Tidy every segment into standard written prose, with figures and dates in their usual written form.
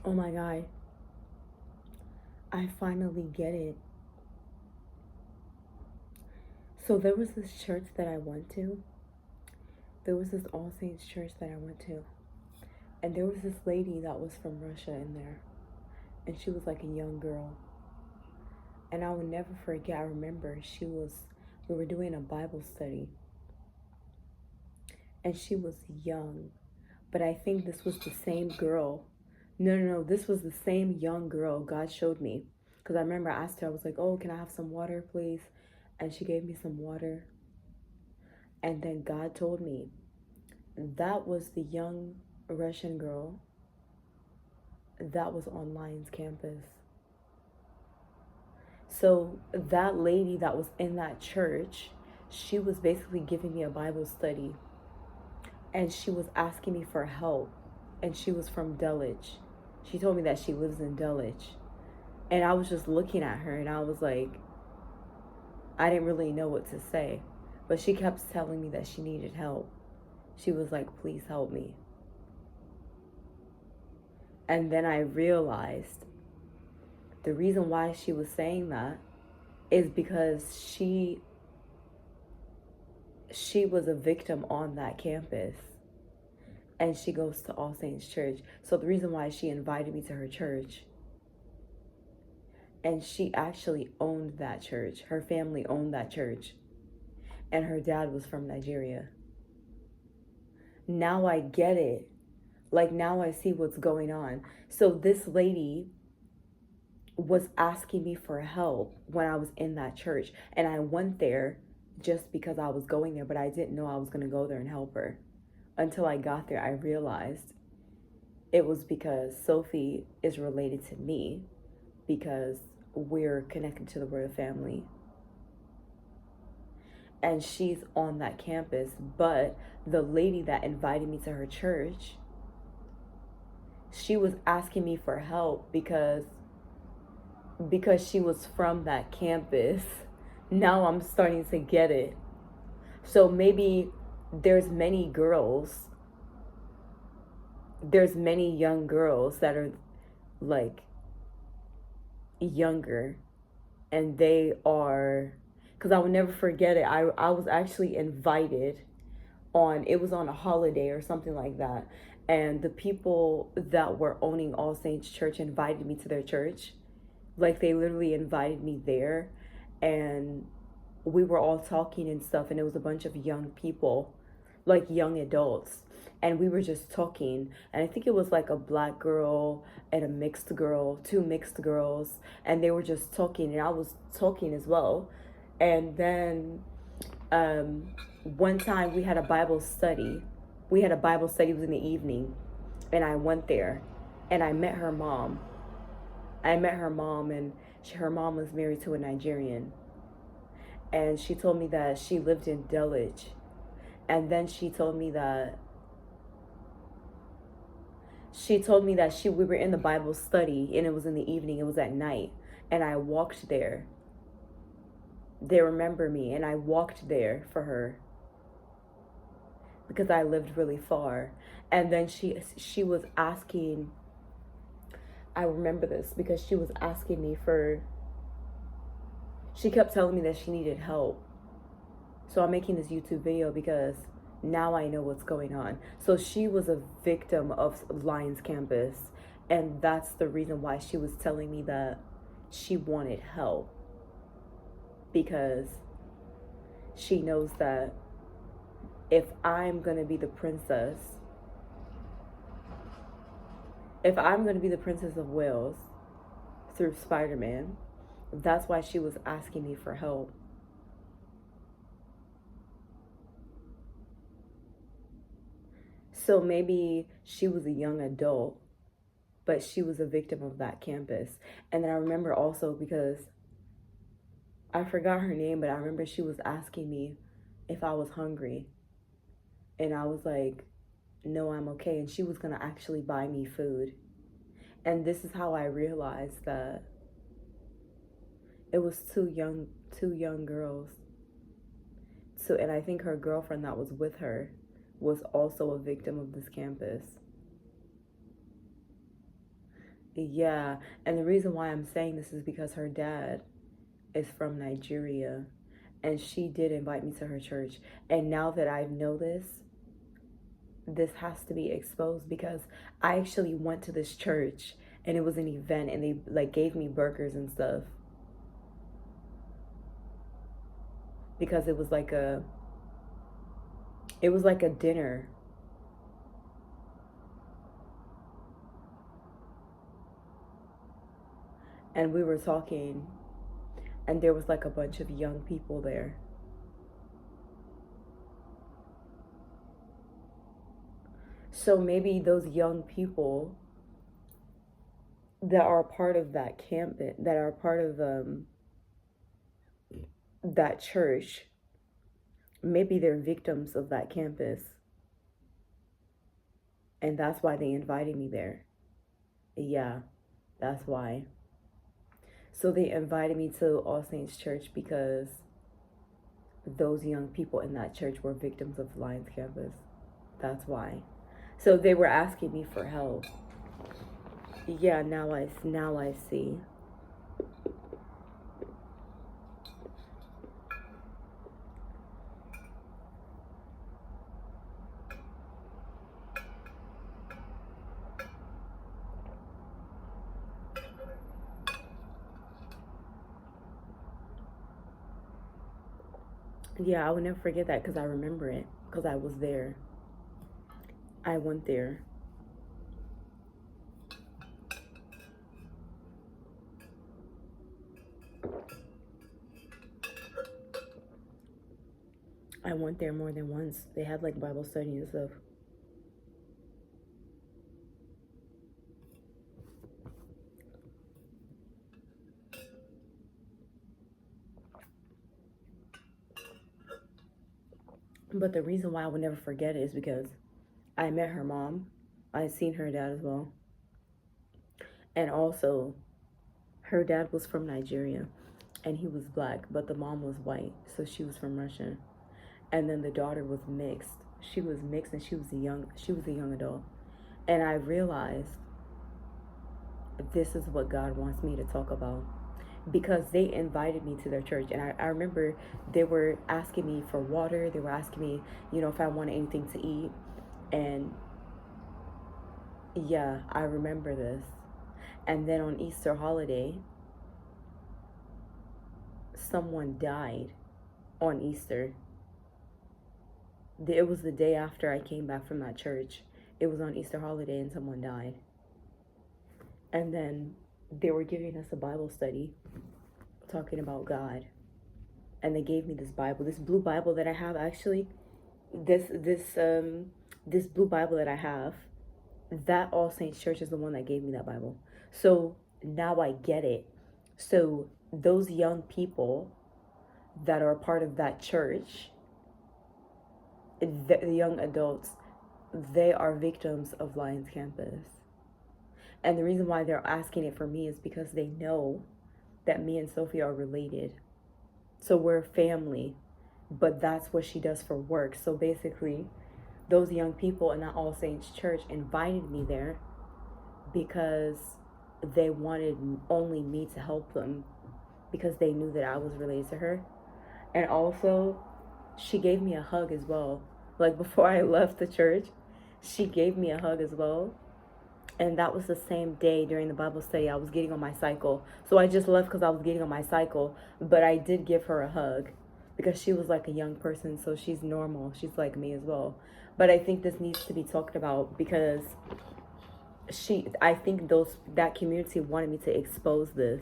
Oh my God, I finally get it. So there was this church that I went to. There was this All Saints church that I went to. And there was this lady that was from Russia in there. And she was like a young girl. And I will never forget, I remember we were doing a Bible study. And she was young. But I think this was the same girl. No, this was the same young girl God showed me. Because I remember I asked her, I was like, oh, can I have some water, please? And she gave me some water. And then God told me that was the young Russian girl that was on Lions campus. So that lady that was in that church, she was basically giving me a Bible study. And she was asking me for help. And she was from Dulwich. She told me that she lives in Dulwich. And I was just looking at her and I was like, I didn't really know what to say. But she kept telling me that she needed help. She was like, please help me. And then I realized the reason why she was saying that is because she was a victim on that campus and she goes to All Saints Church. So the reason why she invited me to her church, and she actually owned that church. Her family owned that church and her dad was from Nigeria. Now I get it. Like now I see what's going on. So this lady was asking me for help when I was in that church. And I went there just because I was going there, but I didn't know I was going to go there and help her. Until I got there, I realized it was because Sophie is related to me because we're connected to the Royal family. And she's on that campus, but the lady that invited me to her church, she was asking me for help because she was from that campus. Now I'm starting to get it. So maybe there's many girls, there's many young girls that are like younger and they are, because I will never forget it. I was actually invited on, it was on a holiday or something like that. And the people that were owning All Saints Church invited me to their church. Like they literally invited me there and we were all talking and stuff, and it was a bunch of young people, like young adults, and we were just talking. And I think it was like a black girl and a mixed girl, two mixed girls, and they were just talking and I was talking as well. And then um one time we had a Bible study. It was in the evening, and I went there and I met her mom. And her mom was married to a Nigerian. And she told me that she lived in Dulwich. And then she told me that we were in the Bible study and it was in the evening, it was at night, and I walked there. They remember me and I walked there for her because I lived really far. And then she was asking, I remember this because she was asking me for, she kept telling me that she needed help. So I'm making this YouTube video because now I know what's going on. So she was a victim of Lions campus, and that's the reason why she was telling me that she wanted help, because she knows that if I'm going to be the princess, of Wales through Spider-Man, that's why she was asking me for help. So maybe she was a young adult, but she was a victim of that campus. And then I remember also, because I forgot her name, but I remember she was asking me if I was hungry. And I was like, no, I'm okay. And she was going to actually buy me food. And this is how I realized that it was two young girls. So, and I think her girlfriend that was with her was also a victim of this campus. Yeah, and the reason why I'm saying this is because her dad is from Nigeria, and she did invite me to her church. And now that I know this has to be exposed, because I actually went to this church and it was an event and they like gave me burgers and stuff because it was like a dinner, and we were talking, and there was like a bunch of young people there. So maybe those young people that are part of that campus, that are part of that church, maybe they're victims of that campus, and that's why they invited me there. Yeah, that's why. So they invited me to All Saints Church because those young people in that church were victims of Lions campus. That's why. So they were asking me for help. Yeah, now I see. Yeah, I would never forget that because I remember it because I was there. I went there. I went there more than once. They had like Bible study and stuff. But the reason why I would never forget it is because I met her mom. I seen her dad as well. And also, her dad was from Nigeria and he was black, but the mom was white, so she was from Russia. And then the daughter was mixed. She was mixed and she was a young adult. And I realized this is what God wants me to talk about because they invited me to their church. And I remember they were asking me for water. They were asking me, if I wanted anything to eat. And yeah, I remember this. And then on Easter holiday, someone died on Easter. It was the day after I came back from that church. It was on Easter holiday and someone died. And then they were giving us a Bible study talking about God. And they gave me this Bible, this blue Bible that I have actually. This blue Bible that I have, that All Saints Church is the one that gave me that Bible. So now I get it. So those young people that are part of that church, the young adults, they are victims of Lions Campus. And the reason why they're asking it for me is because they know that me and Sophie are related. So we're family, but that's what she does for work. So basically, those young people in that All Saints Church invited me there because they wanted only me to help them because they knew that I was related to her. And also, she gave me a hug as well. Like before I left the church, she gave me a hug as well. And that was the same day during the Bible study I was getting on my cycle. So I just left because I was getting on my cycle, but I did give her a hug because she was like a young person, so she's normal. She's like me as well. But I think this needs to be talked about because I think that community wanted me to expose this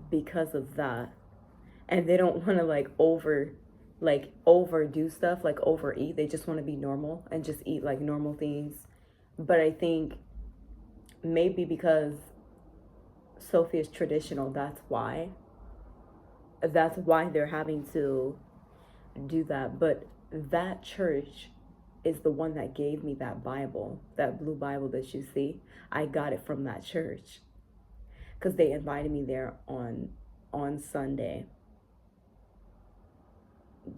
because of that. And they don't want to overdo stuff, like overeat. They just want to be normal and just eat like normal things. But I think maybe because Sophie is traditional, that's why they're having to do that. But that church is the one that gave me that Bible, that blue Bible that you see. I got it from that church because they invited me there on Sunday.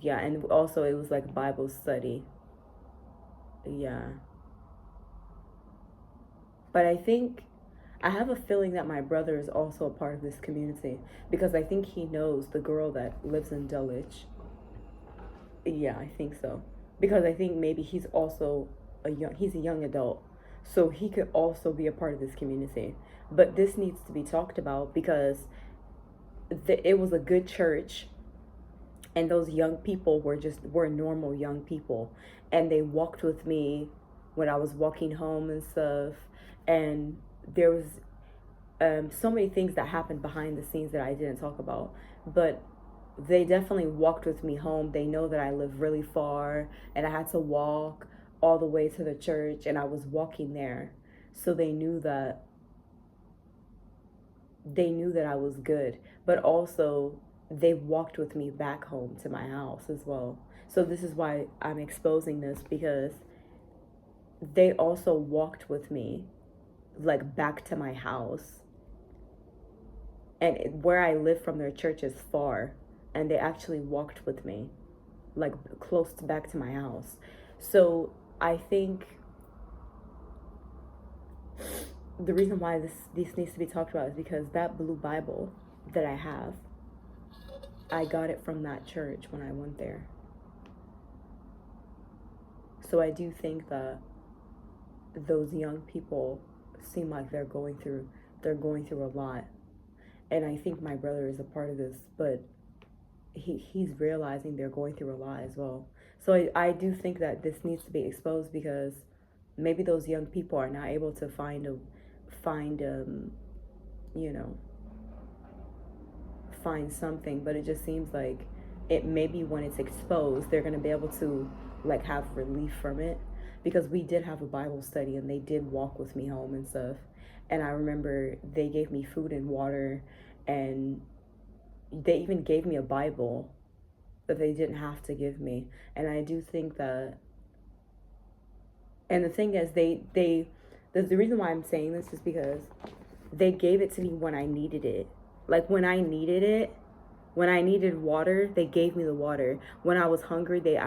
Yeah, and also it was like Bible study. Yeah. But I think I have a feeling that my brother is also a part of this community because I think he knows the girl that lives in Dulwich. Yeah, I think so. Because I think maybe he's a young adult. So he could also be a part of this community. But this needs to be talked about because it was a good church, and those young people were normal young people, and they walked with me when I was walking home and stuff. And there was so many things that happened behind the scenes that I didn't talk about, but they definitely walked with me home. They know that I live really far and I had to walk all the way to the church, and I was walking there. So they knew that I was good, but also they walked with me back home to my house as well. So this is why I'm exposing this, because they also walked with me like back to my house, and where I live from their church is far, and they actually walked with me like close to back to my house. So I think the reason why this needs to be talked about is because that blue Bible that I have, I got it from that church when I went there. So I do think that those young people seem like they're going through a lot. And I think my brother is a part of this, but he's realizing they're going through a lot as well. So I do think that this needs to be exposed, because maybe those young people are not able to find something, but it just seems like it, maybe when it's exposed, they're going to be able to like have relief from it, because we did have a Bible study and they did walk with me home and stuff. And I remember they gave me food and water, and they even gave me a Bible that they didn't have to give me. And I do think that, and the thing is, the reason why I'm saying this is because they gave it to me when I needed it. Like when I needed water, they gave me the water. When I was hungry, they